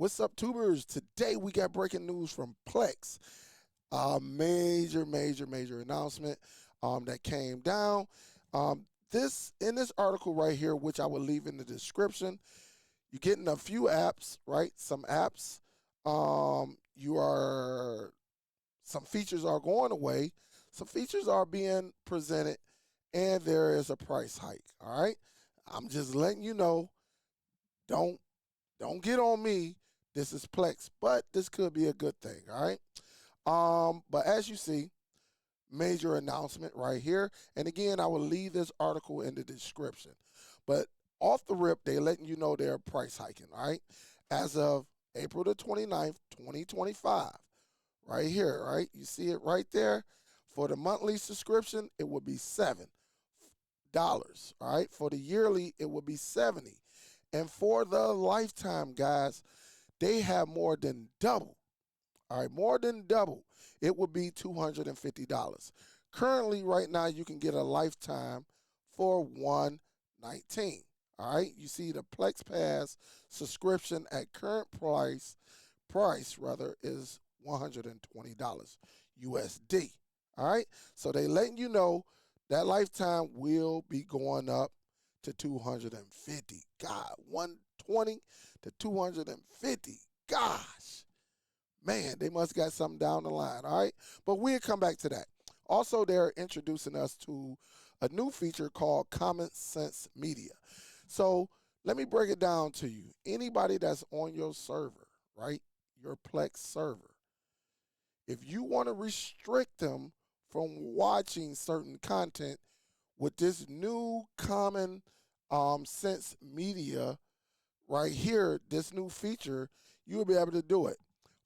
What's up, tubers? Today we got breaking news from Plex. A major announcement that came down. This in this article right here, which I will leave in the description. You're getting a few apps, right? Some apps. Some features are going away. Some features are being presented, and there is a price hike. All right. I'm just letting you know. Don't don't get on me. This is Plex, but this could be a good thing. All right. But as you see, major announcement right here. And again, I will leave this article in the description. But off the rip, they're letting you know they're price hiking, all right? As of April the 29th, 2025, right here, right? You see it right there. For the monthly subscription, it would be $7. All right. For the yearly, it would be 70. And for the lifetime, guys, they have more than double. All right, more than double. It would be $250. Currently, right now, you can get a lifetime for $119. All right, you see the Plex Pass subscription at current price rather is $120 USD. All right, so they letting you know that lifetime will be going up to 250. God, 120 to 250. Gosh. Man, they must got something down the line, all right? But we'll come back to that. Also, they're introducing us to a new feature called Common Sense Media. So let me break it down to you. Anybody that's on your server, right, your Plex server, if you want to restrict them from watching certain content with this new Common Sense Media right here, this new feature, you'll be able to do it.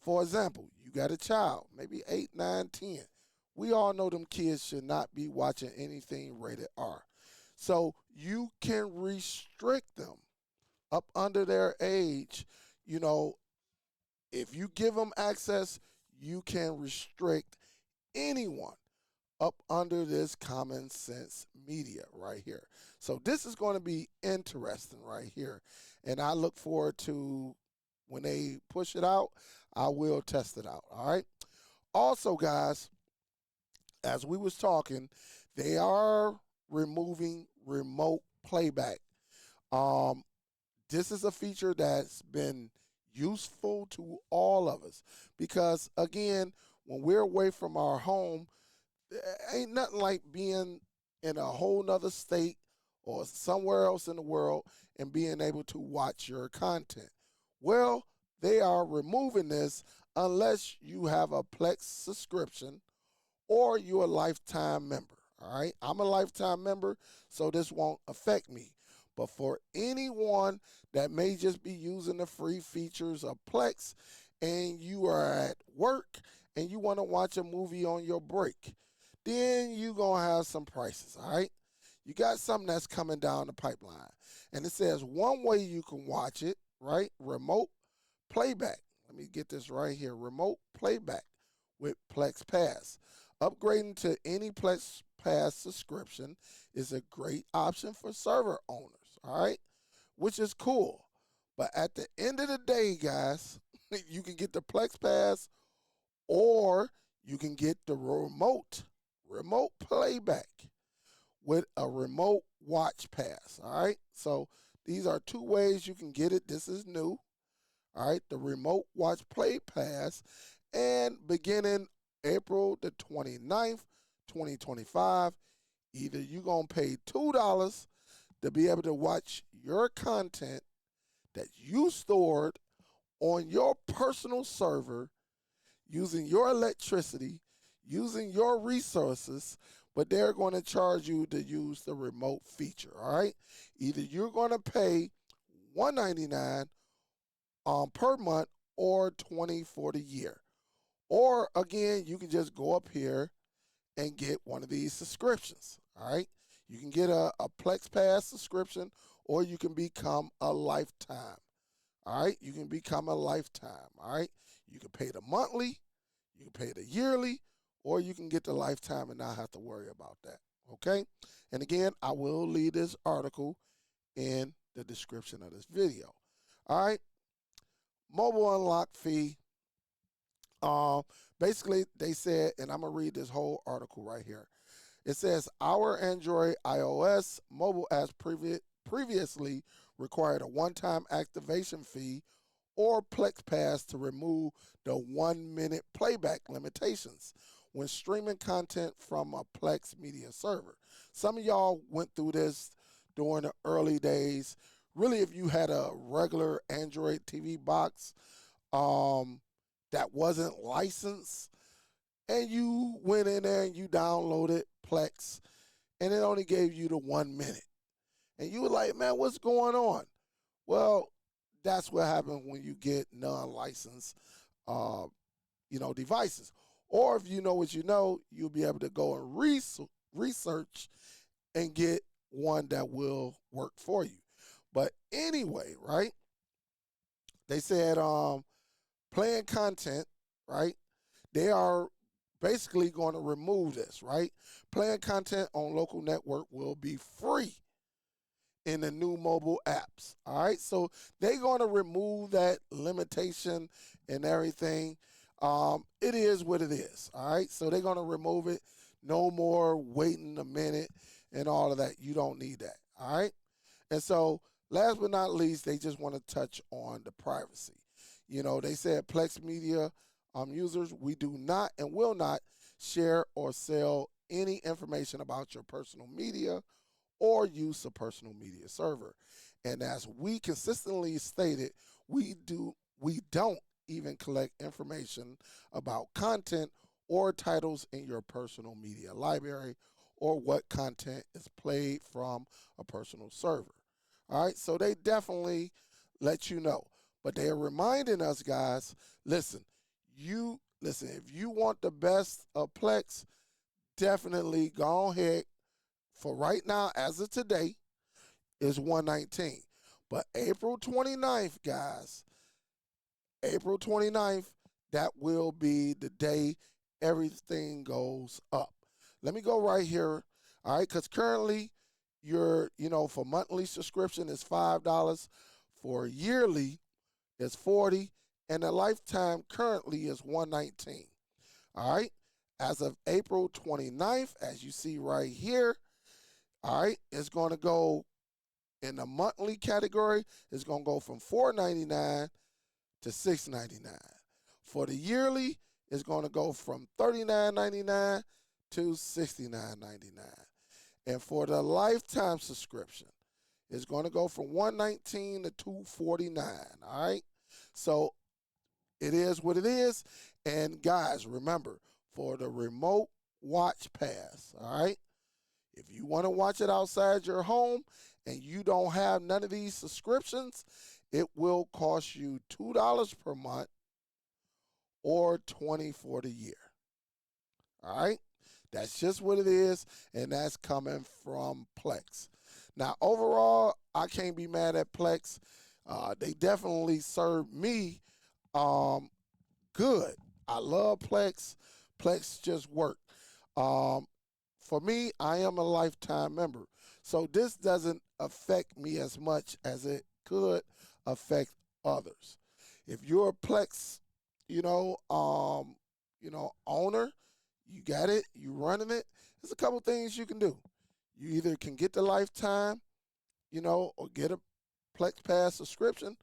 For example, you got a child, maybe 8, 9, 10. We all know them kids should not be watching anything rated R. So you can restrict them up under their age. You know, if you give them access, you can restrict anyone up under this Common Sense Media right here. So this is going to be interesting right here. And I look forward to when they push it out, I will test it out. All right. Also, guys, as we was talking, they are removing remote playback. Um, this is a feature that's been useful to all of us because, again, when we're away from our home, ain't nothing like being in a whole nother state or somewhere else in the world and being able to watch your content. Well, they are removing this unless you have a Plex subscription or you're a lifetime member. All right. I'm a lifetime member, so this won't affect me. But for anyone that may just be using the free features of Plex and you are at work and you want to watch a movie on your break, then you're going to have some prices. All right. You got something that's coming down the pipeline. And it says one way you can watch it, right? Remote playback. Let me get this right here. Remote playback with Plex Pass. Upgrading to any Plex Pass subscription is a great option for server owners, all right? Which is cool. But at the end of the day, guys, you can get the Plex Pass or you can get the remote playback with a remote watch pass, all right? So these are two ways you can get it. This is new. All right, the remote watch play pass, and beginning April the 29th, 2025, either you're going to pay $2 to be able to watch your content that you stored on your personal server using your electricity, using your resources, but they're going to charge you to use the remote feature, all right? Either you're going to pay $199 per month or 20 for the year. Or again, you can just go up here and get one of these subscriptions. All right. You can get a Plex Pass subscription or you can become a lifetime. All right. You can become a lifetime. All right. You can pay the monthly, you can pay the yearly, or you can get the lifetime and not have to worry about that. Okay. And again, I will leave this article in the description of this video. All right. mobile unlock fee. Um, Basically, they said, and I'm gonna read this whole article right here. It says our Android, iOS, mobile apps previously required a one-time activation fee or Plex Pass to remove the 1 minute playback limitations when streaming content from a Plex media server. Some of y'all went through this during the early days. Really, if you had a regular Android TV box that wasn't licensed, and you went in there and you downloaded Plex, and it only gave you the 1 minute, and you were like, "Man, what's going on?" Well, that's what happens when you get non-licensed, uh, devices. Or if you know what you know, you'll be able to go and research and get one that will work for you. But anyway, right? They said playing content, right? They are basically going to remove this, right? Playing content on local network will be free in the new mobile apps. All right. So they're going to remove that limitation and everything. It is what it is. All right. So they're going to remove it. No more waiting a minute and all of that. You don't need that. All right. And so last but not least, they just want to touch on the privacy. They said Plex Media users, we do not and will not share or sell any information about your personal media or use a personal media server. And as we consistently stated, we don't even collect information about content or titles in your personal media library or what content is played from a personal server. All right, so they definitely let you know. But they're reminding us, guys, listen, if you want the best of Plex, definitely go ahead. For right now, as of today, is 119. But April 29th, guys, April 29th, that will be the day everything goes up. Let me go right here. All right, because currently for monthly subscription is $5. For yearly is 40, and the lifetime currently is 119. All right. As of April 29th, as you see right here, all right, it's going to go in the monthly category. It's going to go from $4.99 to $6.99. For the yearly, it's going to go from $39.99 to $69.99. And for the lifetime subscription, it's going to go from $119 to $249. All right. So it is what it is. And guys, remember, for the remote watch pass, all right, if you want to watch it outside your home and you don't have none of these subscriptions, it will cost you $2 per month or $20 for the year. All right? That's just what it is, and that's coming from Plex. Now, overall, I can't be mad at Plex. They definitely served me good. I love Plex. Plex just worked. Um, for me, I am a lifetime member. So this doesn't affect me as much as it could affect others. If you're a Plex, owner, you got it, you running it, there's a couple things you can do. You either can get the lifetime, or get a Plex Pass subscription,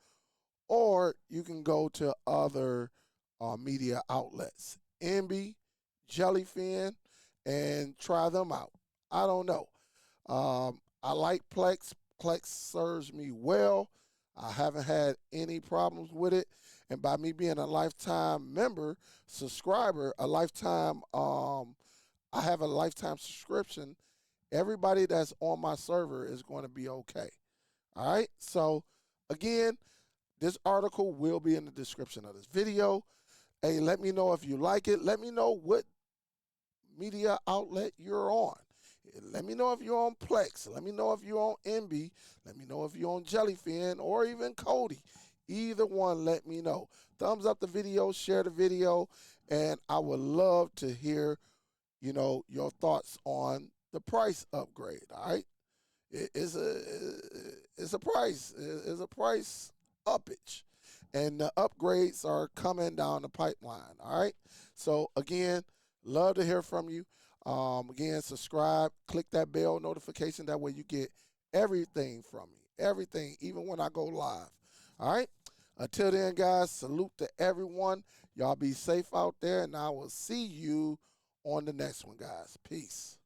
or you can go to other media outlets, Envy, Jellyfin, and try them out. I don't know. I like Plex. Plex serves me well. I haven't had any problems with it. And by me being a lifetime member, subscriber, I have a lifetime subscription. Everybody that's on my server is going to be okay. All right. So again, this article will be in the description of this video. Hey, let me know if you like it. Let me know what media outlet you're on. Let me know if you're on Plex. Let me know if you're on MB. Let me know if you're on Jellyfin or even Cody. Either one, let me know. Thumbs up the video, share the video, and I would love to hear, your thoughts on the price upgrade. All right, it's a price uppage, and the upgrades are coming down the pipeline. All right. So again, love to hear from you. Again, subscribe, click that bell notification. That way you get everything from me, everything, even when I go live. All right. Until then, guys, salute to everyone. Y'all be safe out there, and I will see you on the next one, guys. Peace.